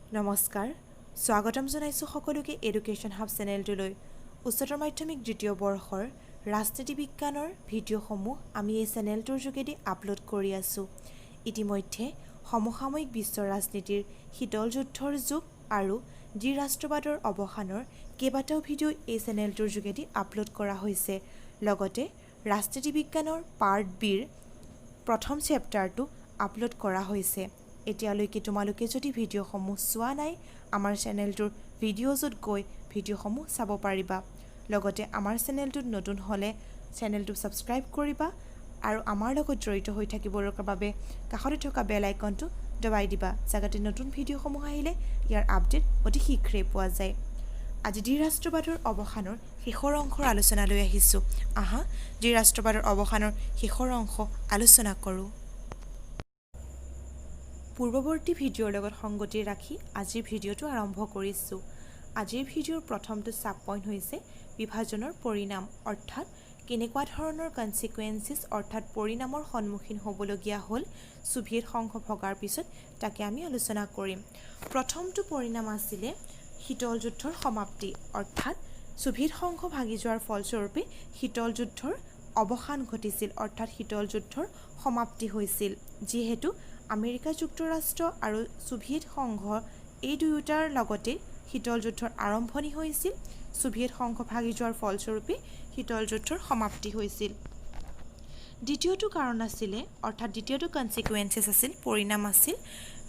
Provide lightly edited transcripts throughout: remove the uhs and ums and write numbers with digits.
নমস্কাৰ স্বাগতম জনাইছোঁ সকলোকে এডুকেশ্যন হাব চেনেলটোলৈ উচ্চতৰ মাধ্যমিক দ্বিতীয় বৰ্ষৰ ৰাজনীতি বিজ্ঞানৰ ভিডিঅ'সমূহ আমি এই চেনেলটোৰ যোগেদি আপলোড কৰি আছোঁ ইতিমধ্যে সমসাময়িক বিশ্ব ৰাজনীতিৰ শীতল যুদ্ধৰ যুগ আৰু দ্বিৰাষ্ট্ৰবাদৰ অৱসানৰ কেইবাটাও ভিডিঅ' এই চেনেলটোৰ যোগেদি আপলোড কৰা হৈছে লগতে ৰাজনীতি বিজ্ঞানৰ পাৰ্ট বিৰ প্ৰথম চেপ্টাৰটো আপলোড কৰা হৈছে এতিয়ালৈকে তোমালোকে যদি ভিডিঅ'সমূহ চোৱা নাই আমাৰ চেনেলটোৰ ভিডিঅ'জত গৈ ভিডিঅ'সমূহ চাব পাৰিবা লগতে আমাৰ চেনেলটোত নতুন হ'লে চেনেলটো ছাবস্ক্ৰাইব কৰিবা আৰু আমাৰ লগত জড়িত হৈ থাকিবৰ বাবে কাষতে থকা বেল আইকনটো দবাই দিবা যাতে নতুন ভিডিঅ'সমূহ আহিলে ইয়াৰ আপডেট অতি শীঘ্ৰেই পোৱা যায় আজি দ্বিৰাষ্ট্ৰবাদৰ অৱসানৰ শেষৰ অংশৰ আলোচনালৈ আহিছোঁ আহা দ্বিৰাষ্ট্ৰবাদৰ অৱসানৰ শেষৰ অংশ আলোচনা কৰোঁ পূৰ্বৱৰ্তী ভিডিঅ'ৰ লগত সংগতি ৰাখি আজিৰ ভিডিঅ'টো আৰম্ভ কৰিছোঁ আজিৰ ভিডিঅ'ৰ প্ৰথমটো সাব পইণ্ট হৈছে বিভাজনৰ পৰিণাম অৰ্থাৎ কেনেকুৱা ধৰণৰ কনসিকুৱেন্সেছ অৰ্থাৎ পৰিণামৰ সন্মুখীন হ'বলগীয়া হ'ল সোভিয়েট সংঘ ভগাৰ পিছত তাকে আমি আলোচনা কৰিম প্ৰথমটো পৰিণাম আছিলে শীতল যুদ্ধৰ সমাপ্তি অৰ্থাৎ সোভিয়েট সংঘ ভাগি যোৱাৰ ফলস্বৰূপে শীতল যুদ্ধৰ অৱসান ঘটিছিল অৰ্থাৎ শীতল যুদ্ধৰ সমাপ্তি হৈছিল যিহেতু আমেৰিকা যুক্তৰাষ্ট্ৰ আৰু সোভিয়েট সংঘ এই দুয়োটাৰ লগতে শীতল যুদ্ধৰ আৰম্ভণি হৈছিল সোভিয়েট সংঘ ভাগি যোৱাৰ ফলস্বৰূপে শীতল যুদ্ধৰ সমাপ্তি হৈছিল দ্বিতীয়টো কাৰণ আছিলে অৰ্থাৎ দ্বিতীয়টো কনসিকুৱেন্সেছ আছিল পৰিণাম আছিল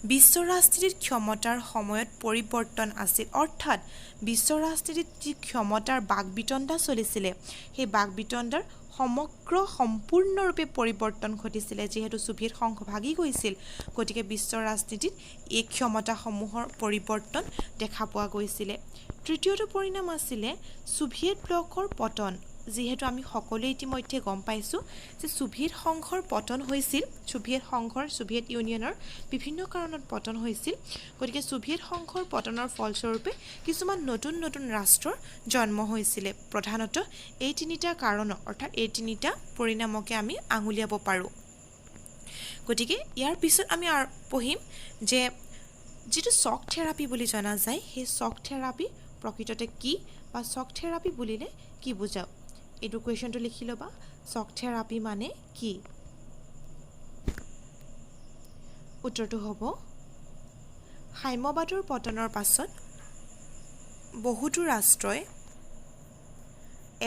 বিশ্ব ৰাজনীতিৰ ক্ষমতাৰ সময়ত পৰিৱৰ্তন আছিল অৰ্থাৎ বিশ্ব ৰাজনীতিত যি ক্ষমতাৰ বাকবিতণ্ডা চলিছিলে সেই বাকবিতণ্ডাৰ সমগ্ৰ সম্পূৰ্ণৰূপে পৰিৱৰ্তন ঘটিছিলে যেহেতু সোভিয়েট সংঘ ভাগি গৈছিল গতিকে বিশ্ব ৰাজনীতিত এই ক্ষমতাসমূহৰ পৰিৱৰ্তন দেখা পোৱা গৈছিলে তৃতীয়টো পৰিণাম আছিলে সোভিয়েট ব্লকৰ পতন যেহেতু আমি সকলোৱে ইতিমধ্যে গম পাইছোঁ যে সোভিয়েট সংঘৰ পতন হৈছিল সোভিয়েট ইউনিয়নৰ বিভিন্ন কাৰণত পতন হৈছিল গতিকে সোভিয়েট সংঘৰ পতনৰ ফলস্বৰূপে কিছুমান নতুন নতুন ৰাষ্ট্ৰৰ জন্ম হৈছিলে প্ৰধানতঃ এই তিনিটা কাৰণ অৰ্থাৎ এই তিনিটা পৰিণামকে আমি আঙুলিয়াব পাৰোঁ গতিকে ইয়াৰ পিছত আমি পঢ়িম যে যিটো শক থেৰাপি বুলি জনা যায় সেই শক থেৰাপি প্ৰকৃততে কি বা শক থেৰাপি বুলিলে কি বুজাও এইটো কুৱেশ্যনটো লিখি ল'বা শক থেৰাপি মানে কি উত্তৰটো হ'ব সাম্যবাদৰ পতনৰ পাছত বহুতো ৰাষ্ট্ৰই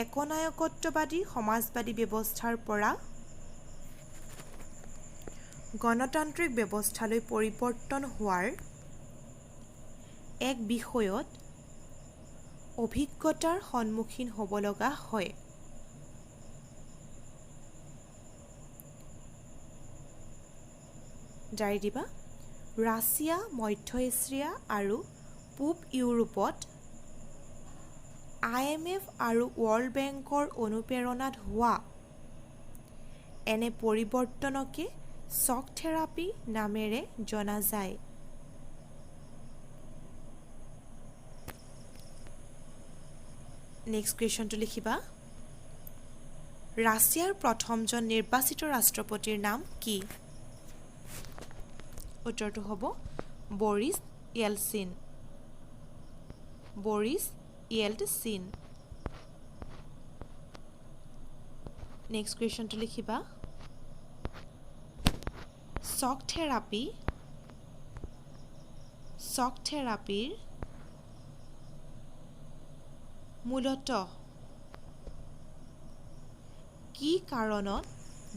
একনায়কত্ববাদী সমাজবাদী ব্যৱস্থাৰ পৰা গণতান্ত্ৰিক ব্যৱস্থালৈ পৰিৱৰ্তন হোৱাৰ এক বিষয়ত অভিজ্ঞতাৰ সন্মুখীন হ'ব লগা হয় জাৰি দিবা ৰাছিয়া মধ্য এছিয়া আৰু পূব ইউৰোপত IMF আৰু ৱৰ্ল্ড বেংকৰ অনুপ্ৰেৰণাত হোৱা এনে পৰিৱৰ্তনকে শক থেৰাপি নামেৰে জনা যায় নেক্সট কুৱেশ্যনটো লিখিবা ৰাছিয়াৰ প্ৰথমজন নিৰ্বাচিত ৰাষ্ট্ৰপতিৰ নাম কি উত্তৰটো হ'ব বৰিছ য়েলচিন নেক্সট কুৱেশ্যনটো লিখিবা শক থেৰাপিৰ মূলতঃ কি কাৰণত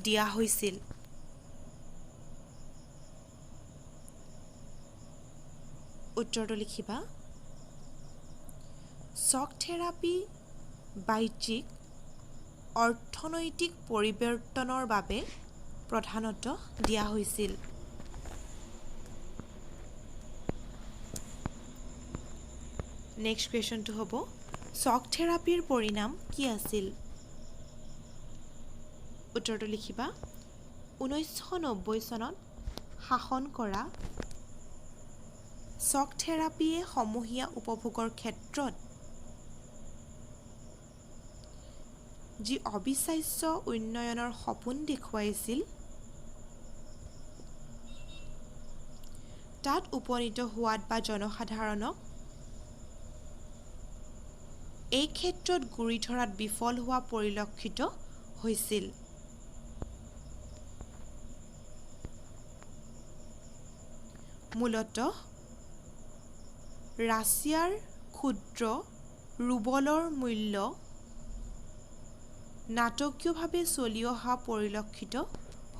দিয়া হৈছিল উত্তৰটো লিখিবা শক থেৰাপি বাহ্যিক অৰ্থনৈতিক পৰিৱৰ্তনৰ বাবে প্ৰধানতঃ দিয়া হৈছিল নেক্সট কুৱেশ্যনটো হ'ব শক থেৰাপিৰ পৰিণাম কি আছিল উত্তৰটো লিখিবা 1990 চনত শাসন কৰা শক থেৰাপিয়ে সমূহীয়া উপভোগৰ ক্ষেত্ৰত যি অবিশ্বাস্য উন্নয়নৰ সপোন দেখুৱাইছিল তাত উপনীত হোৱাত বা জনসাধাৰণক এই ক্ষেত্ৰত গুৰি ধৰাত বিফল হোৱা পৰিলক্ষিত হৈছিল। মূলতঃ ৰাছিয়াৰ ক্ষুদ্ৰ ৰুবলৰ মূল্য নাটকীয়ভাৱে চলি অহা পৰিলক্ষিত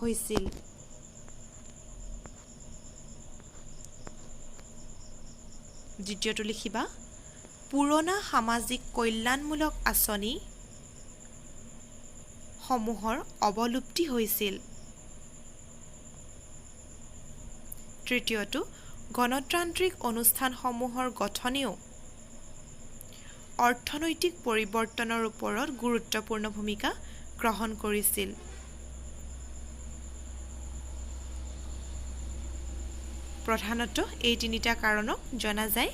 হৈছিল। দ্বিতীয়টো লিখিবা পুৰণা সামাজিক কল্যাণমূলক আঁচনি সমূহৰ অৱলুপ্তি হৈছিল। তৃতীয়টো গণতান্ত্ৰিক অনুষ্ঠানসমূহৰ গঠনেও অৰ্থনৈতিক পৰিৱৰ্তনৰ ওপৰত গুৰুত্বপূৰ্ণ ভূমিকা গ্ৰহণ কৰিছিল। প্ৰধানতঃ এই তিনিটা কাৰণক জনা যায়,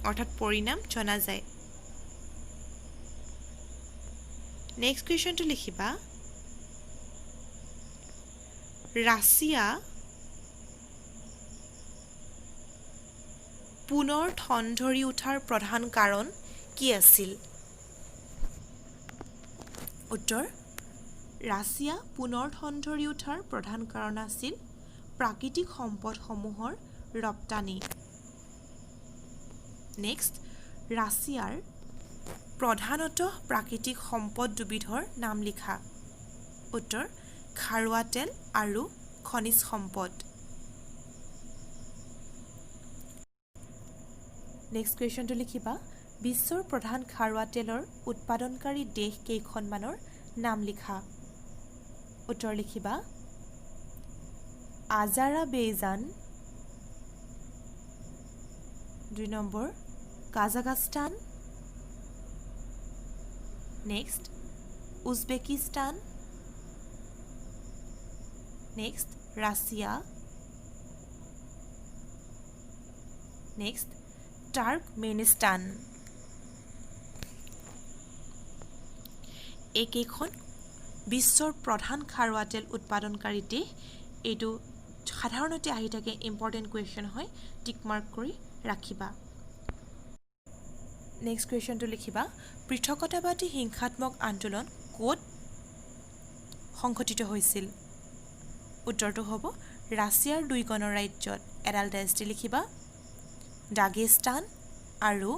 অৰ্থাৎ পৰিণাম জনা যায়। নেক্সট কুৱেশ্যনটো লিখিবা ৰাছিয়া পুনৰ ঠন ধৰি উঠাৰ প্ৰধান কাৰণ কি আছিল? উত্তৰ ৰাছিয়া পুনৰ ঠন ধৰি উঠাৰ প্ৰধান কাৰণ আছিল প্ৰাকৃতিক সম্পদসমূহৰ ৰপ্তানি। নেক্সট ৰাছিয়াৰ প্ৰধানতঃ প্ৰাকৃতিক সম্পদ দুবিধৰ নাম লিখা। উত্তৰ খাৰুৱা তেল আৰু খনিজ সম্পদ। নেক্সট কুৱেশ্যনটো লিখিবা বিশ্বৰ প্ৰধান খাৰুৱা তেলৰ উৎপাদনকাৰী দেশ কেইখনমানৰ নাম লিখা। উত্তৰ লিখিবা আজাৰাবেইজান, 2 নম্বৰ Kazakhstan, next Uzbekistan, next Russia, next Turkmenistan. এইকেইখন বিশ্বৰ প্ৰধান খাৰুৱা তেল উৎপাদনকাৰী দেশ। এইটো সাধাৰণতে আহি থাকে, ইম্পৰ্টেণ্ট কুৱেশ্যন হয়, টিক মাৰ্ক কৰি ৰাখিবা। নেক্সট কুৱেশ্যনটো লিখিবা পৃথকতাবাদী হিংসাত্মক আন্দোলন ক'ত সংঘটিত হৈছিল? উত্তৰটো হ'ব ৰাছিয়াৰ 2 গণৰাজ্যত। এডাল ডেছ দি লিখিবা দাগেস্তান আৰু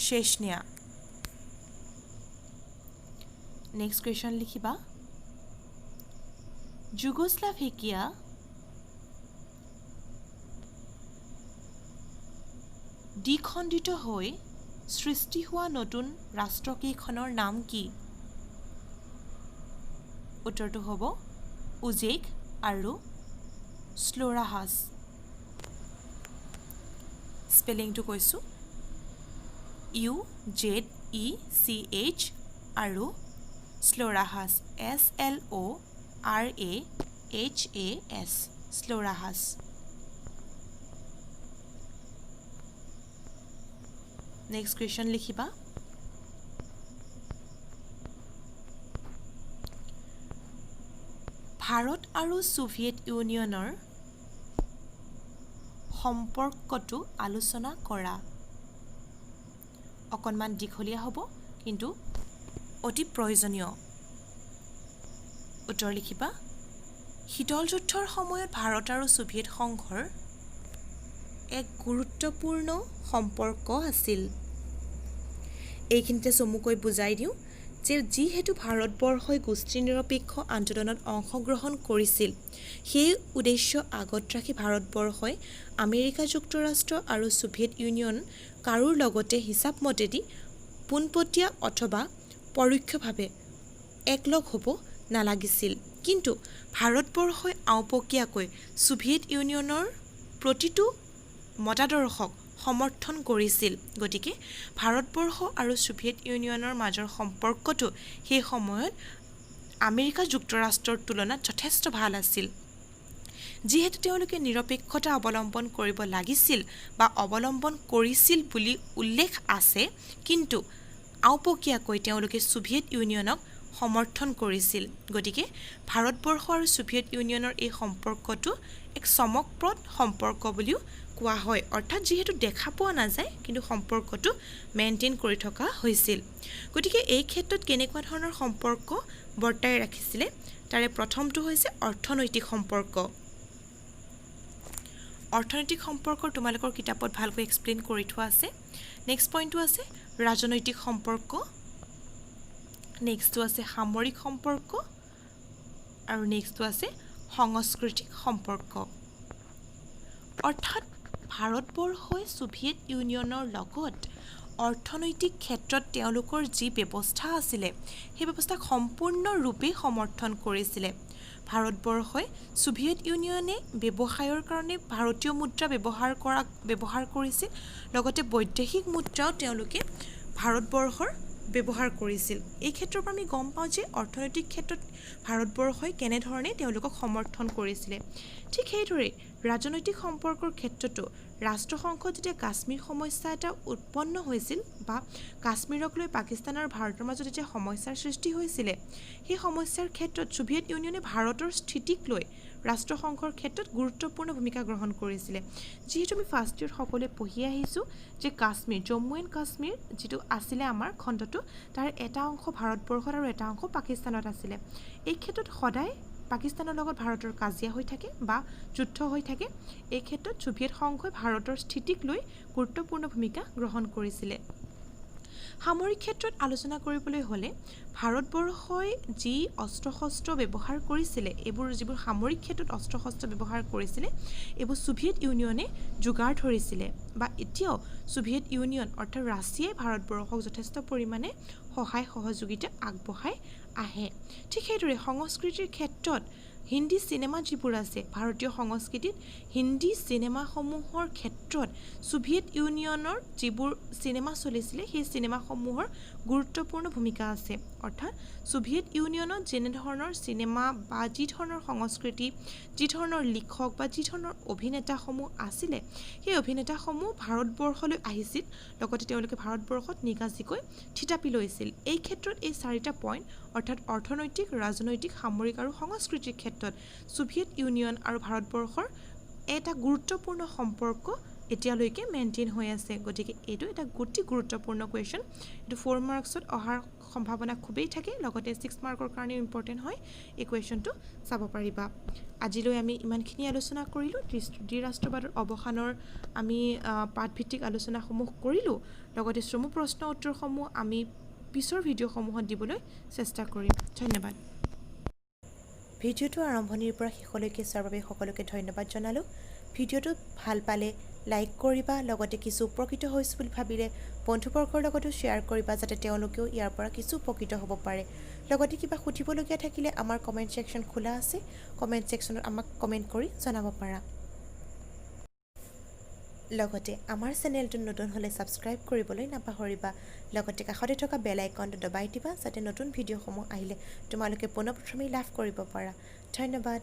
চেচনিয়া। নেক্সট কুৱেশ্যন লিখিবা যুগোস্লাভিকিয়া দ্বিখণ্ডিত হৈ সৃষ্টি হোৱা নতুন ৰাষ্ট্ৰকেইখনৰ নাম কি? উত্তৰটো হ'ব উজেক আৰু স্লোৰাহাছ। স্পেলিংটো কৈছোঁ UZECH আৰু স্লোৰাহাছ SLORAHAS স্লোৰাহাছ। নেক্সট কুৱেশ্যন লিখিবা ভাৰত আৰু ছোভিয়েট ইউনিয়নৰ সম্পৰ্কটো আলোচনা কৰা। অকণমান দীঘলীয়া হ'ব কিন্তু অতি প্ৰয়োজনীয়। উত্তৰ লিখিবা শীতল যুদ্ধৰ সময়ত ভাৰত আৰু ছোভিয়েট সংঘৰ এক গুৰুত্বপূৰ্ণ সম্পৰ্ক আছিল। এইখিনিতে চমুকৈ বুজাই দিওঁ যে যিহেতু ভাৰতবৰ্ষই গোষ্ঠী নিৰপেক্ষ আন্দোলনত অংশগ্ৰহণ কৰিছিল, সেই উদ্দেশ্য আগত ৰাখি ভাৰতবৰ্ষই আমেৰিকা যুক্তৰাষ্ট্ৰ আৰু ছোভিয়েট ইউনিয়ন কাৰোৰ লগতে হিচাপ মতেদি পোনপটীয়া অথবা পৰোক্ষভাৱে একলগ হ'ব নালাগিছিল। কিন্তু ভাৰতবৰ্ষই আওপকীয়াকৈ ছোভিয়েট ইউনিয়নৰ প্ৰতিটো মতাদৰ্শক সমৰ্থন কৰিছিল। গতিকে ভাৰতবৰ্ষ আৰু ছোভিয়েট ইউনিয়নৰ মাজৰ সম্পৰ্কটো সেই সময়ত আমেৰিকা যুক্তৰাষ্ট্ৰৰ তুলনাত যথেষ্ট ভাল আছিল। যিহেতু তেওঁলোকে নিৰপেক্ষতা অৱলম্বন কৰিব লাগিছিল বা অৱলম্বন কৰিছিল বুলি উল্লেখ আছে, কিন্তু আওপকীয়াকৈ তেওঁলোকে ছোভিয়েট ইউনিয়নক সমৰ্থন কৰিছিল গতিকে ভাৰতবৰ্ষ আৰু সোভিয়েট ইউনিয়নৰ এই সম্পৰ্কটো এক চমকপ্ৰদ সম্পৰ্ক বুলিও কোৱা হয় অৰ্থাৎ যিহেতু দেখা পোৱা নাযায় কিন্তু সম্পৰ্কটো মেইনটেইন কৰি থকা হৈছিল গতিকে এই ক্ষেত্ৰত কেনেকুৱা ধৰণৰ সম্পৰ্ক বৰ্তাই ৰাখিছিলে তাৰে প্ৰথমটো হৈছে অৰ্থনৈতিক সম্পৰ্ক অৰ্থনৈতিক সম্পৰ্কৰ তোমালোকৰ কিতাপত ভালকৈ এক্সপ্লেইন কৰি থোৱা আছে নেক্সট পইণ্টটো আছে ৰাজনৈতিক সম্পৰ্ক নেক্সটটো আছে সামৰিক সম্পৰ্ক আৰু নেক্সটটো আছে সাংস্কৃতিক সম্পৰ্ক অৰ্থাৎ ভাৰতবৰ্ষই সোভিয়েট ইউনিয়নৰ লগত অৰ্থনৈতিক ক্ষেত্ৰত তেওঁলোকৰ যি ব্যৱস্থা আছিলে সেই ব্যৱস্থাক সম্পূৰ্ণৰূপে সমৰ্থন কৰিছিলে ভাৰতবৰ্ষই সোভিয়েট ইউনিয়নে ব্যৱসায়ৰ কাৰণে ভাৰতীয় মুদ্ৰা ব্যৱহাৰ কৰিছিল লগতে বৈদেশিক মুদ্ৰাও তেওঁলোকে ভাৰতবৰ্ষৰ ব্যৱহাৰ কৰিছিল এই ক্ষেত্ৰৰ পৰা আমি গম পাওঁ যে অৰ্থনৈতিক ক্ষেত্ৰত ভাৰতবৰ্ষই কেনেধৰণে তেওঁলোকক সমৰ্থন কৰিছিলে ঠিক সেইদৰে ৰাজনৈতিক সম্পৰ্কৰ ক্ষেত্ৰতো ৰাষ্ট্ৰসংঘত যেতিয়া কাশ্মীৰ সমস্যা এটা উৎপন্ন হৈছিল বা কাশ্মীৰক লৈ পাকিস্তান আৰু ভাৰতৰ মাজত যেতিয়া সমস্যাৰ সৃষ্টি হৈছিলে সেই সমস্যাৰ ক্ষেত্ৰত সোভিয়েট ইউনিয়নে ভাৰতৰ স্থিতিক লৈ ৰাষ্ট্ৰসংঘৰ ক্ষেত্ৰত গুৰুত্বপূৰ্ণ ভূমিকা গ্ৰহণ কৰিছিলে যিহেতু আমি ফাৰ্ষ্ট ইয়েৰত সকলোৱে পঢ়ি আহিছোঁ যে কাশ্মীৰ জম্মু এণ্ড কাশ্মীৰ যিটো আছিলে আমাৰ খণ্ডটো তাৰ এটা অংশ ভাৰতবৰ্ষত আৰু এটা অংশ পাকিস্তানত আছিলে এই ক্ষেত্ৰত সদায় পাকিস্তানৰ লগত ভাৰতৰ কাজিয়া হৈ থাকে বা যুদ্ধ হৈ থাকে এই ক্ষেত্ৰত সোভিয়েট সংঘই ভাৰতৰ স্থিতিক লৈ গুৰুত্বপূৰ্ণ ভূমিকা গ্ৰহণ কৰিছিলে সামৰিক ক্ষেত্ৰত আলোচনা কৰিবলৈ হ'লে ভাৰতবৰ্ষই যি অস্ত্ৰ শস্ত্ৰ ব্যৱহাৰ কৰিছিলে যিবোৰ সামৰিক ক্ষেত্ৰত অস্ত্ৰ শস্ত্ৰ ব্যৱহাৰ কৰিছিলে এইবোৰ সোভিয়েট ইউনিয়নে যোগাৰ ধৰিছিলে বা এতিয়াও সোভিয়েট ইউনিয়ন অৰ্থাৎ ৰাছিয়াই ভাৰতবৰ্ষক যথেষ্ট পৰিমাণে সহায় সহযোগিতা আগবঢ়াই আহে ঠিক সেইদৰে সংস্কৃতিৰ ক্ষেত্ৰত হিন্দী চিনেমা যিবোৰ আছে ভাৰতীয় সংস্কৃতিত হিন্দী চিনেমাসমূহৰ ক্ষেত্ৰত সোভিয়েট ইউনিয়নৰ যিবোৰ চিনেমা চলিছিলে সেই চিনেমাসমূহৰ গুৰুত্বপূৰ্ণ ভূমিকা আছে অৰ্থাৎ সোভিয়েট ইউনিয়নত যেনেধৰণৰ চিনেমা বা যি ধৰণৰ সংস্কৃতি যি ধৰণৰ লিখক বা যি ধৰণৰ অভিনেতাসমূহ আছিলে সেই অভিনেতাসমূহ ভাৰতবৰ্ষলৈ আহিছিল লগতে তেওঁলোকে ভাৰতবৰ্ষত নিগাজিকৈ থিতাপি লৈছিল এই ক্ষেত্ৰত এই চাৰিটা পইণ্ট অৰ্থাৎ অৰ্থনৈতিক ৰাজনৈতিক সামৰিক আৰু সাংস্কৃতিক ক্ষেত্ৰত সোভিয়েট ইউনিয়ন আৰু ভাৰতবৰ্ষৰ এটা গুৰুত্বপূৰ্ণ সম্পৰ্ক এতিয়ালৈকে মেইনটেইন হৈ আছে গতিকে এইটো এটা অতি গুৰুত্বপূৰ্ণ কুৱেশ্যন এইটো 4 মাৰ্কছত অহাৰ সম্ভাৱনা খুবেই থাকে লগতে 6 মাৰ্কৰ কাৰণে ইম্পৰ্টেণ্ট হয় এই কুৱেশ্যনটো চাব পাৰিবা আজিলৈ আমি ইমানখিনি আলোচনা কৰিলোঁ দ্বিৰাষ্ট্ৰবাদৰ অৱসানৰ আমি পাঠভিত্তিক আলোচনাসমূহ কৰিলোঁ লগতে চমু প্ৰশ্ন উত্তৰসমূহ আমি পিছৰ ভিডিঅ'সমূহত দিবলৈ চেষ্টা কৰিম ধন্যবাদ ভিডিঅ'টো আৰম্ভণিৰ পৰা শেষলৈকে চোৱাৰ বাবে সকলোকে ধন্যবাদ জনালোঁ ভিডিঅ'টো ভাল পালে লাইক কৰিবা লগতে কিছু উপকৃত হৈছোঁ বুলি ভাবিলে বন্ধুবৰ্গৰ লগতো শ্বেয়াৰ কৰিবা যাতে তেওঁলোকেও ইয়াৰ পৰা কিছু উপকৃত হ'ব পাৰে লগতে কিবা সুধিবলগীয়া থাকিলে আমাৰ কমেণ্ট ছেকশ্যন খোলা আছে কমেণ্ট ছেকশ্যনত আমাক কমেণ্ট কৰি জনাব পাৰা লগতে আমাৰ চেনেলটো নতুন হ'লে ছাবস্ক্ৰাইব কৰিবলৈ নাপাহৰিবা লগতে কাষতে থকা বেল আইকনটো দবাই দিবা যাতে নতুন ভিডিঅ'সমূহ আহিলে তোমালোকে পোনপ্ৰথমেই লাভ কৰিব পাৰা ধন্যবাদ